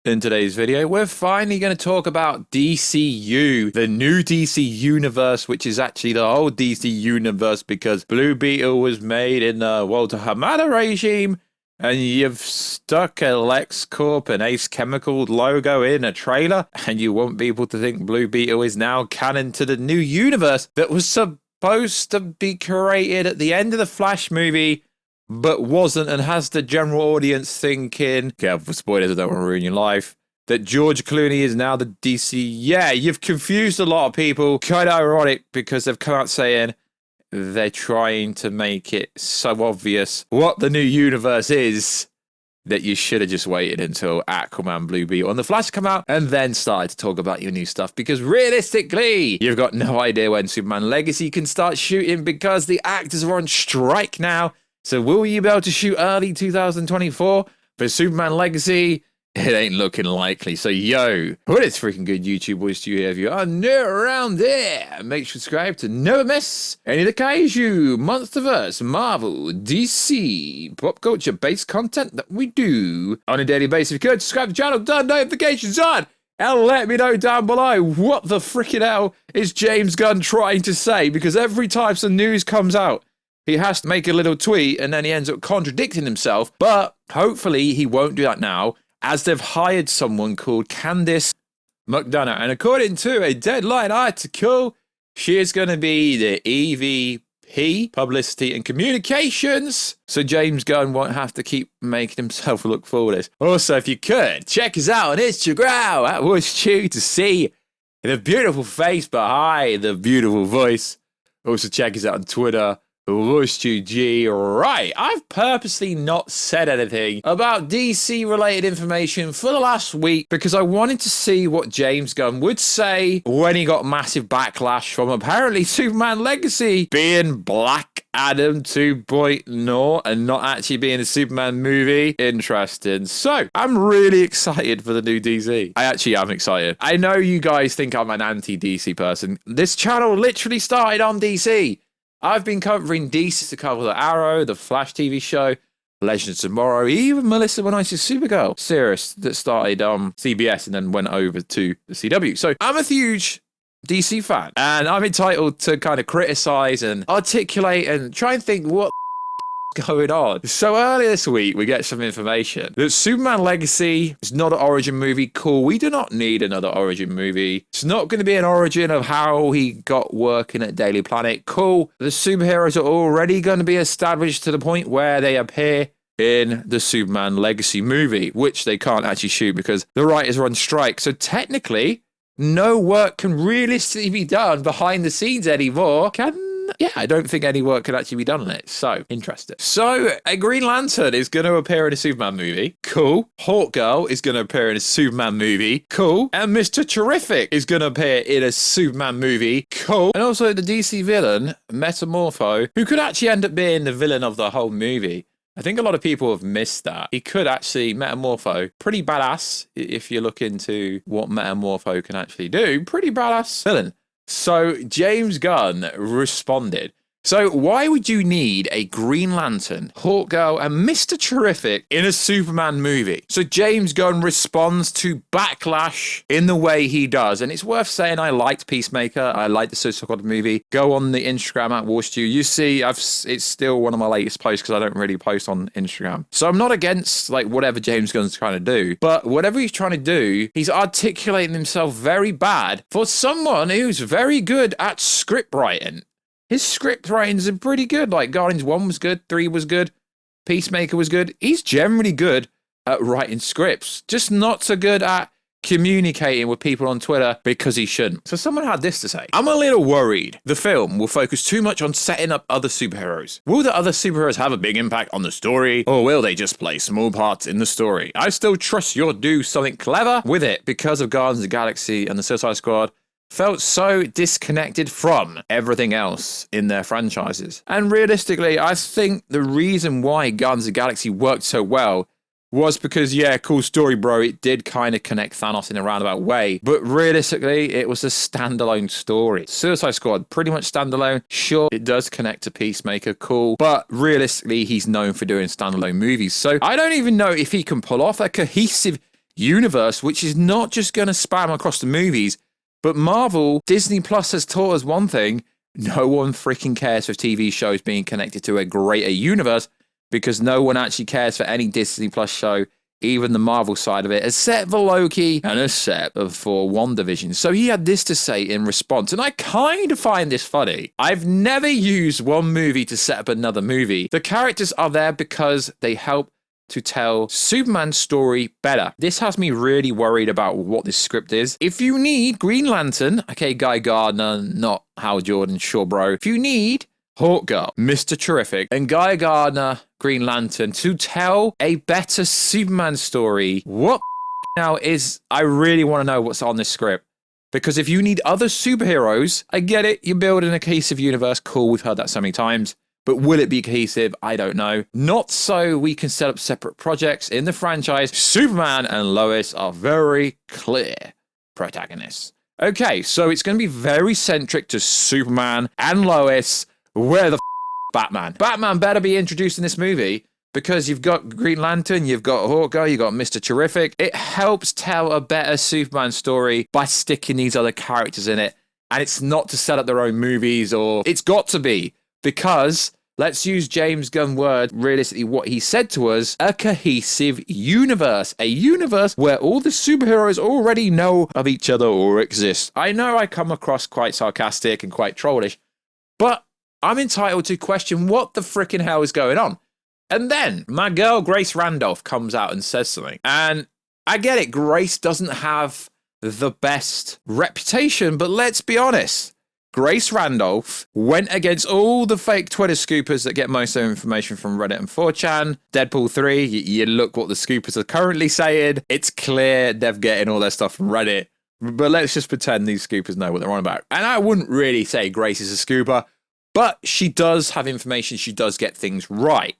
In today's video, we're finally going to talk about DCU, the new DC universe, which is actually the whole DC universe because Blue Beetle was made in the Walter Hamada regime, and you've stuck a LexCorp and Ace Chemical logo in a trailer, and you want people to think Blue Beetle is now canon to the new universe that was supposed to be created at the end of the Flash movie, but wasn't, and has the general audience thinking, careful for spoilers, I don't want to ruin your life, that George Clooney is now the DC. Yeah, you've confused a lot of people. Kind of ironic because they've come out saying they're trying to make it so obvious what the new universe is that you should have just waited until Aquaman, Blue Beetle, and The Flash come out and then started to talk about your new stuff, because realistically, you've got no idea when Superman Legacy can start shooting because the actors are on strike now. So will you be able to shoot early 2024 for Superman Legacy? It ain't looking likely. So yo, what is freaking good YouTube voice to you here if you are new around there? Make sure to subscribe to never miss any of the Kaiju, Monsterverse, Marvel, DC, pop culture based content that we do on a daily basis. If you could, subscribe to the channel, turn notifications on, and let me know down below what the freaking hell is James Gunn trying to say, because every time some news comes out, he has to make a little tweet and then he ends up contradicting himself. But hopefully he won't do that now, as they've hired someone called Candice McDonough. And according to a Deadline article, she is going to be the EVP, Publicity and Communications. So James Gunn won't have to keep making himself look foolish. Also, if you could, check us out on Instagram. That was you to see the beautiful face behind the beautiful voice. Also, check us out on Twitter. G. Right, I've purposely not said anything about DC related information for the last week because I wanted to see what James Gunn would say when he got massive backlash from apparently Superman Legacy being Black Adam 2.0 and not actually being a Superman movie. Interesting. So I'm really excited for the new DC. I actually am excited. I know you guys think I'm an anti-DC person. This channel literally started on DC. I've been covering DC to cover the Arrow, the Flash TV show, Legends of Tomorrow, even Melissa When I See Supergirl series that started on CBS and then went over to the CW. So I'm a huge DC fan, and I'm entitled to kind of criticize and articulate and try and think what going on. So earlier this week, we get some information that Superman Legacy is not an origin movie. Cool. We do not need another origin movie. It's not going to be an origin of how he got working at Daily Planet. Cool. The superheroes are already going to be established to the point where they appear in the Superman Legacy movie, which they can't actually shoot because the writers are on strike. So technically, no work can realistically be done behind the scenes anymore. Yeah, I don't think any work could actually be done on it. So, interesting. So, a Green Lantern is going to appear in a Superman movie. Cool. Hawkgirl is going to appear in a Superman movie. Cool. And Mr. Terrific is going to appear in a Superman movie. Cool. And also the DC villain, Metamorpho, who could actually end up being the villain of the whole movie. I think a lot of people have missed that. He could actually, Metamorpho, pretty badass if you look into what Metamorpho can actually do. Pretty badass villain. So James Gunn responded. So why would you need a Green Lantern, Hawkgirl, and Mr. Terrific in a Superman movie? So James Gunn responds to backlash in the way he does. And it's worth saying I liked Peacemaker. I liked the Suicide Squad movie. Go on the Instagram at WarStew. You see, it's still one of my latest posts because I don't really post on Instagram. So I'm not against like whatever James Gunn's trying to do. But whatever he's trying to do, he's articulating himself very bad for someone who's very good at script writing. His script writings are pretty good. Like Guardians 1 was good, 3 was good, Peacemaker was good. He's generally good at writing scripts, just not so good at communicating with people on Twitter because he shouldn't. So someone had this to say. I'm a little worried the film will focus too much on setting up other superheroes. Will the other superheroes have a big impact on the story, or will they just play small parts in the story? I still trust you'll do something clever with it because of Guardians of the Galaxy and the Suicide Squad felt so disconnected from everything else in their franchises. And realistically, I think the reason why Guardians of the Galaxy worked so well was because, yeah, cool story, bro. It did kind of connect Thanos in a roundabout way. But realistically, it was a standalone story. Suicide Squad, pretty much standalone. Sure, it does connect to Peacemaker, cool. But realistically, he's known for doing standalone movies. So I don't even know if he can pull off a cohesive universe, which is not just going to spam across the movies, but Marvel, Disney Plus has taught us one thing. No one freaking cares for TV shows being connected to a greater universe, because no one actually cares for any Disney Plus show, even the Marvel side of it, except for Loki and except for WandaVision. So he had this to say in response, and I kind of find this funny. I've never used one movie to set up another movie. The characters are there because they help to tell Superman's story better. This has me really worried about what this script is. If you need Green Lantern, okay, Guy Gardner, not Hal Jordan, sure bro. If you need Hawkgirl, Mr. Terrific, and Guy Gardner, Green Lantern, to tell a better Superman story, what now is, I really want to know what's on this script. Because if you need other superheroes, I get it, you're building a cohesive universe, cool, we've heard that so many times. But will it be cohesive? I don't know. Not so we can set up separate projects in the franchise. Superman and Lois are very clear protagonists. Okay, so it's going to be very centric to Superman and Lois. Where the Batman? Batman better be introduced in this movie, because you've got Green Lantern, you've got Hawkeye, you've got Mr. Terrific. It helps tell a better Superman story by sticking these other characters in it. And it's not to set up their own movies, or it's got to be, because let's use James Gunn word, realistically what he said to us, a cohesive universe. A universe where all the superheroes already know of each other or exist. I know I come across quite sarcastic and quite trollish, but I'm entitled to question what the freaking hell is going on. And then my girl Grace Randolph comes out and says something. And I get it, Grace doesn't have the best reputation, but let's be honest. Grace Randolph went against all the fake Twitter scoopers that get most of their information from Reddit and 4chan. Deadpool 3, you look what the scoopers are currently saying. It's clear they're getting all their stuff from Reddit. But let's just pretend these scoopers know what they're on about. And I wouldn't really say Grace is a scooper, but she does have information. She does get things right.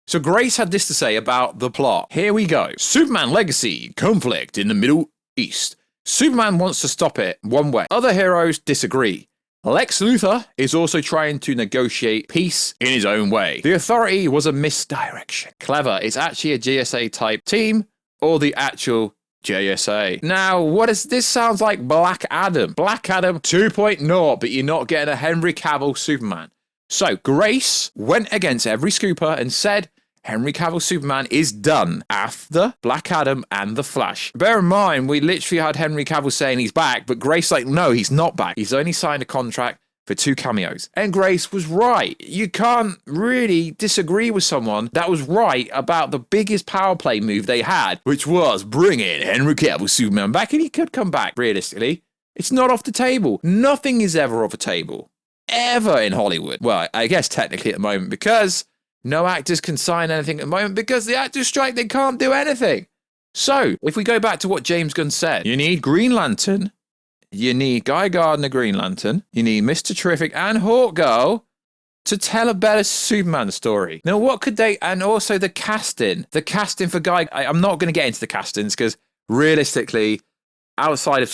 So Grace had this to say about the plot. Here we go. Superman legacy, conflict in the Middle East. Superman wants to stop it one way. Other heroes disagree. Lex Luthor is also trying to negotiate peace in his own way. The Authority was a misdirection. Clever. It's actually a GSA type team, or the actual JSA. Now, what is this? Sounds like Black Adam. Black Adam 2.0, but you're not getting a Henry Cavill Superman. So Grace went against every scooper and said Henry Cavill Superman is done after Black Adam and The Flash. Bear in mind, we literally had Henry Cavill saying he's back, but Grace like, no, he's not back. He's only signed a contract for 2 cameos. And Grace was right. You can't really disagree with someone that was right about the biggest power play move they had, which was bringing Henry Cavill Superman back, and he could come back, realistically. It's not off the table. Nothing is ever off the table. Ever in Hollywood. Well, I guess technically at the moment, because no actors can sign anything at the moment, because the actors strike, they can't do anything. So, if we go back to what James Gunn said, you need Green Lantern, you need Guy Gardner Green Lantern, you need Mr. Terrific and Hawkgirl to tell a better Superman story. Now, what could they, and also the casting for Guy, I'm not going to get into the castings, because realistically, outside of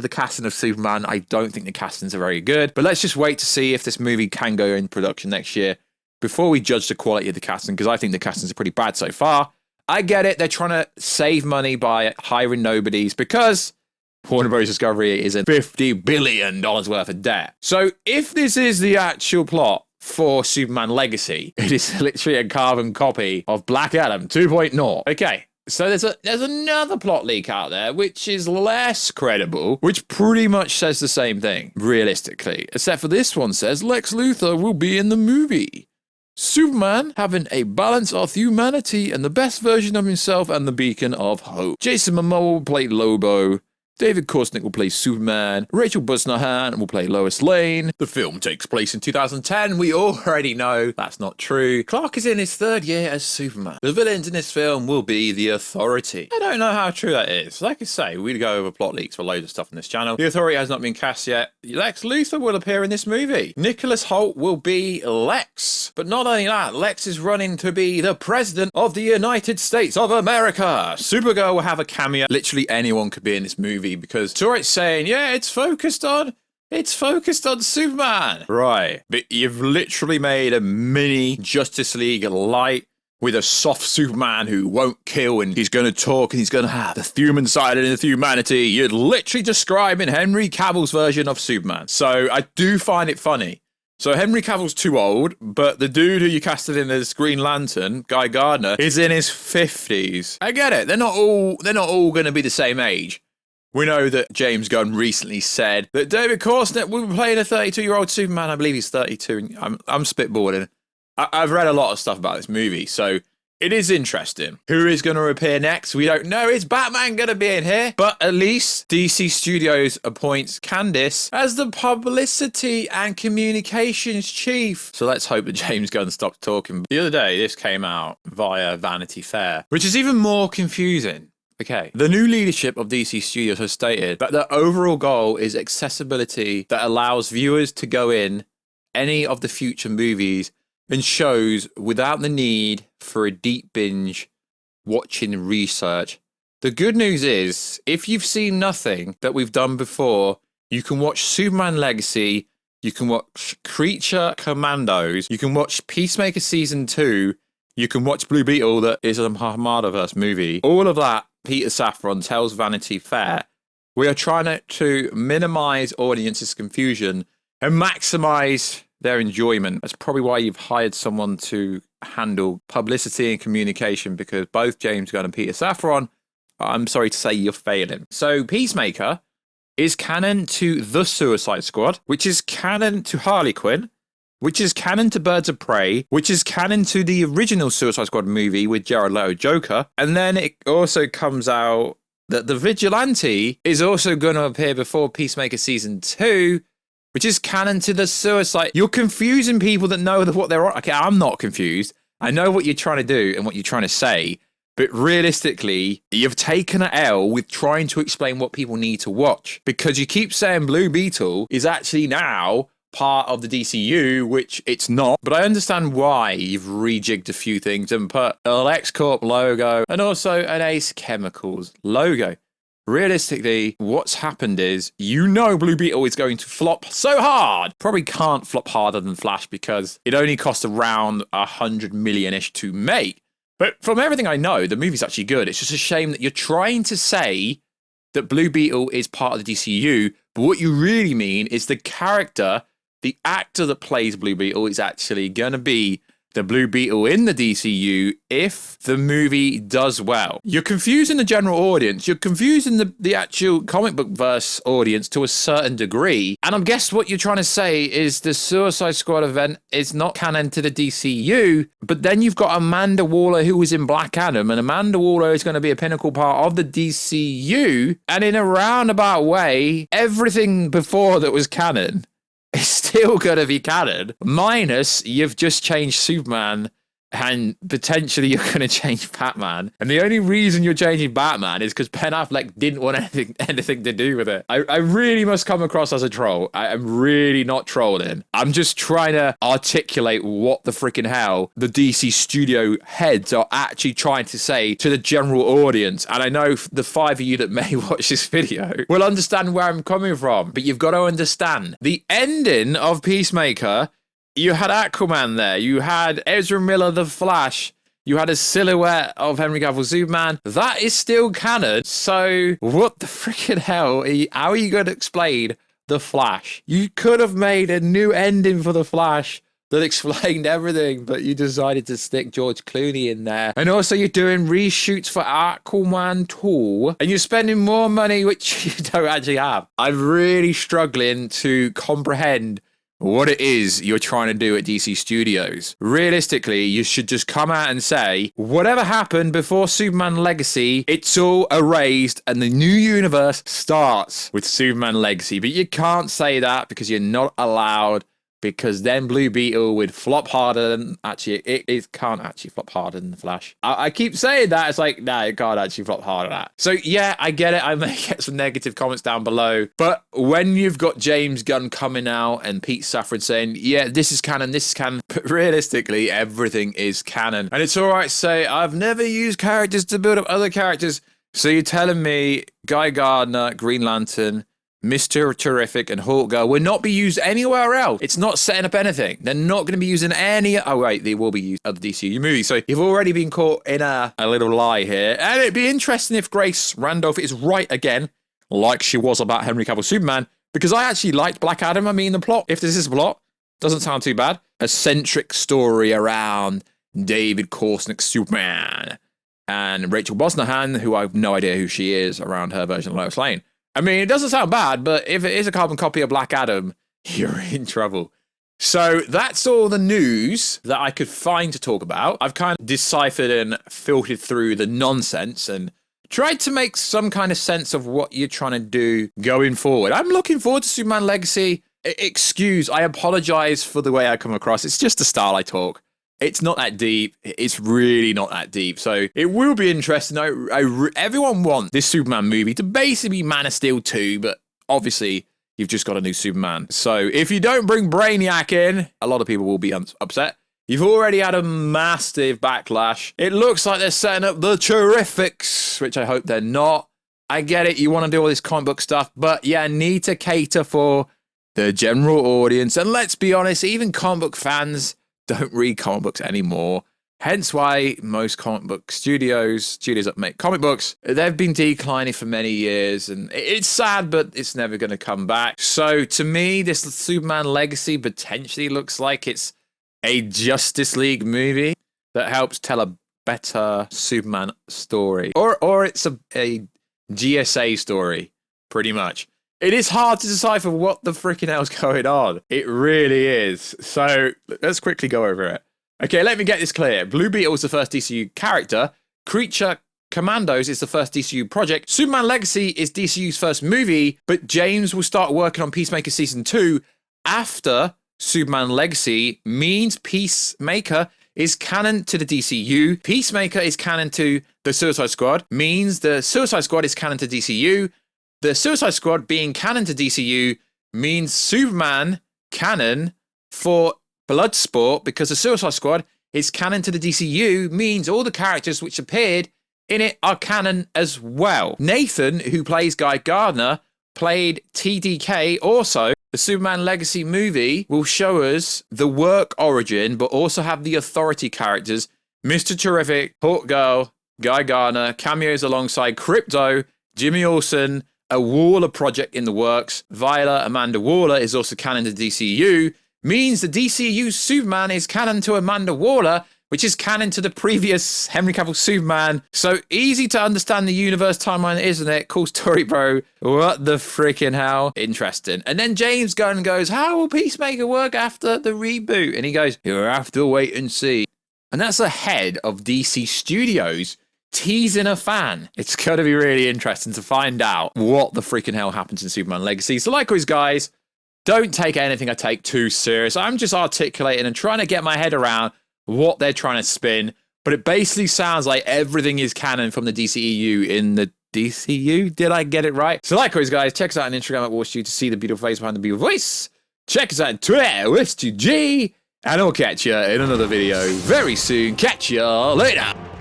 the casting of Superman, I don't think the castings are very good. But let's just wait to see if this movie can go in production next year before we judge the quality of the casting, because I think the castings are pretty bad so far. I get it. They're trying to save money by hiring nobodies, because Warner Bros. Discovery is in $50 billion worth of debt. So if this is the actual plot for Superman Legacy, it is literally a carbon copy of Black Adam 2.0. Okay. So there's another plot leak out there which is less credible, which pretty much says the same thing, realistically. Except for this one says Lex Luthor will be in the movie. Superman having a balance of humanity and the best version of himself and the beacon of hope. Jason Momoa will play Lobo. David Korsnick will play Superman. Rachel Brosnahan will play Lois Lane. The film takes place in 2010. We already know that's not true. Clark is in his 3rd year as Superman. The villains in this film will be the Authority. I don't know how true that is. Like I say, we go over plot leaks for loads of stuff on this channel. The Authority has not been cast yet. Lex Luthor will appear in this movie. Nicholas Hoult will be Lex. But not only that, Lex is running to be the President of the United States of America. Supergirl will have a cameo. Literally anyone could be in this movie, because it's saying, yeah, it's focused on Superman. Right. But you've literally made a mini Justice League light with a soft Superman who won't kill and he's going to talk and he's going to have the human side and the humanity. You're literally describing Henry Cavill's version of Superman. So I do find it funny. So Henry Cavill's too old, but the dude who you casted in as Green Lantern, Guy Gardner, is in his 50s. I get it. They're not all going to be the same age. We know that James Gunn recently said that David Korsnet will be playing a 32-year-old Superman. I believe he's 32. I'm spitballing. I've read a lot of stuff about this movie, so it is interesting. Who is going to appear next? We don't know. Is Batman going to be in here? But at least DC Studios appoints Candice as the publicity and communications chief. So let's hope that James Gunn stops talking. The other day, this came out via Vanity Fair, which is even more confusing. Okay, the new leadership of DC Studios has stated that their overall goal is accessibility that allows viewers to go in any of the future movies and shows without the need for a deep binge watching research. The good news is, if you've seen nothing that we've done before, you can watch Superman Legacy, you can watch Creature Commandos, you can watch Peacemaker Season 2, you can watch Blue Beetle, that is a Hamadaverse movie. All of that, Peter Safran tells Vanity Fair, we are trying to minimize audiences' confusion and maximize their enjoyment. That's probably why you've hired someone to handle publicity and communication, because both James Gunn and Peter Safran, I'm sorry to say, you're failing. So Peacemaker is canon to The Suicide Squad, which is canon to Harley Quinn, which is canon to Birds of Prey, which is canon to the original Suicide Squad movie with Jared Leto Joker. And then it also comes out that the Vigilante is also going to appear before Peacemaker Season 2, which is canon to the Suicide. You're confusing people that know what they're on. Okay, I'm not confused. I know what you're trying to do and what you're trying to say. But realistically, you've taken an L with trying to explain what people need to watch. Because you keep saying Blue Beetle is actually now part of the DCU, which it's not. But I understand why you've rejigged a few things and put a LexCorp logo and also an Ace Chemicals logo. Realistically, what's happened is, Blue Beetle is going to flop so hard. Probably can't flop harder than Flash because it only cost around 100 million-ish to make. But from everything I know, the movie's actually good. It's just a shame that you're trying to say that Blue Beetle is part of the DCU, but what you really mean is the character, the actor that plays Blue Beetle is actually going to be the Blue Beetle in the DCU if the movie does well. You're confusing the general audience. You're confusing the actual comic book verse audience to a certain degree. And I guess what you're trying to say is the Suicide Squad event is not canon to the DCU, but then you've got Amanda Waller who was in Black Adam, and Amanda Waller is going to be a pinnacle part of the DCU. And in a roundabout way, everything before that was canon, it's still going to be canon, minus you've just changed Superman and potentially you're going to change Batman. And the only reason you're changing Batman is because Ben Affleck didn't want anything to do with it. I really must come across as a troll. I'm really not trolling. I'm just trying to articulate what the freaking hell the DC studio heads are actually trying to say to the general audience. And I know the 5 of you that may watch this video will understand where I'm coming from. But you've got to understand, the ending of Peacemaker, you had Aquaman there, you had Ezra Miller the Flash, you had a silhouette of Henry Cavill Superman. That is still canon. So what the freaking hell? How are you going to explain the Flash? You could have made a new ending for the Flash that explained everything, but you decided to stick George Clooney in there. And also you're doing reshoots for Aquaman 2, and you're spending more money, which you don't actually have. I'm really struggling to comprehend what it is you're trying to do at DC Studios. Realistically, you should just come out and say, whatever happened before Superman Legacy, it's all erased and the new universe starts with Superman Legacy. But you can't say that because you're not allowed, because then Blue Beetle would flop harder than... Actually, it can't actually flop harder than the Flash. I keep saying that. It's like, no, it can't actually flop harder than that. So, yeah, I get it. I may get some negative comments down below. But when you've got James Gunn coming out and Pete Safran saying, yeah, this is canon, but realistically, everything is canon. And it's all right to say, I've never used characters to build up other characters. So you're telling me Guy Gardner, Green Lantern, Mr. Terrific and Hawk Girl will not be used anywhere else. It's not setting up anything. They're not going to be using any... Oh, wait, they will be used in the DCU movie. So you've already been caught in a little lie here. And it'd be interesting if Grace Randolph is right again, like she was about Henry Cavill Superman, because I actually liked Black Adam. I mean, the plot, if this is a plot, doesn't sound too bad. A centric story around David Korsnick's Superman and Rachel Brosnahan, who I have no idea who she is, around her version of Lois Lane. I mean, it doesn't sound bad, but if it is a carbon copy of Black Adam, you're in trouble. So that's all the news that I could find to talk about. I've kind of deciphered and filtered through the nonsense and tried to make some kind of sense of what you're trying to do going forward. I'm looking forward to Superman Legacy. I apologize for the way I come across. It's just the style I talk. It's not that deep. It's really not that deep. So it will be interesting. Everyone wants this Superman movie to basically be Man of Steel 2, but obviously you've just got a new Superman. So if you don't bring Brainiac in, a lot of people will be upset. You've already had a massive backlash. It looks like they're setting up the Terrifics, which I hope they're not. I get it. You want to do all this comic book stuff, but yeah, need to cater for the general audience. And let's be honest, even comic book fans don't read comic books anymore. Hence why most comic book studios that make comic books, they've been declining for many years. And it's sad, but it's never going to come back. So to me, this Superman Legacy potentially looks like it's a Justice League movie that helps tell a better Superman story. Or it's a GSA story, pretty much. It is hard to decipher what the freaking hell's going on. It really is. So let's quickly go over it. Okay, let me get this clear. Blue Beetle is the first DCU character. Creature Commandos is the first DCU project. Superman Legacy is DCU's first movie, but James will start working on Peacemaker Season 2 after Superman Legacy means Peacemaker is canon to the DCU. Peacemaker is canon to the Suicide Squad, means the Suicide Squad is canon to DCU. The Suicide Squad being canon to DCU means Superman canon for Bloodsport, because the Suicide Squad is canon to the DCU, means all the characters which appeared in it are canon as well. Nathan, who plays Guy Gardner, played TDK. Also, the Superman Legacy movie will show us the work origin, but also have the authority characters, Mr. Terrific, Hawk Girl, Guy Gardner, cameos alongside Crypto, Jimmy Olsen, a Waller project in the works. Viola Amanda Waller is also canon to DCU, means the DCU Superman is canon to Amanda Waller, which is canon to the previous Henry Cavill Superman. So easy to understand the universe timeline, isn't it? Cool story, bro. What the freaking hell? Interesting. And then James Gunn goes, how will Peacemaker work after the reboot? And he goes, you'll have to wait and see. And that's the head of DC Studios teasing a fan. It's going to be really interesting to find out what the freaking hell happens in Superman Legacy. So like always, guys, don't take anything I take too serious. I'm just articulating and trying to get my head around what they're trying to spin. But it basically sounds like everything is canon from the DCEU in the DCU. Did I get it right? So like always, guys, check us out on Instagram at WatchU to see the beautiful face behind the beautiful voice. Check us out on Twitter, WatchUG. And I'll catch you in another video very soon. Catch you later.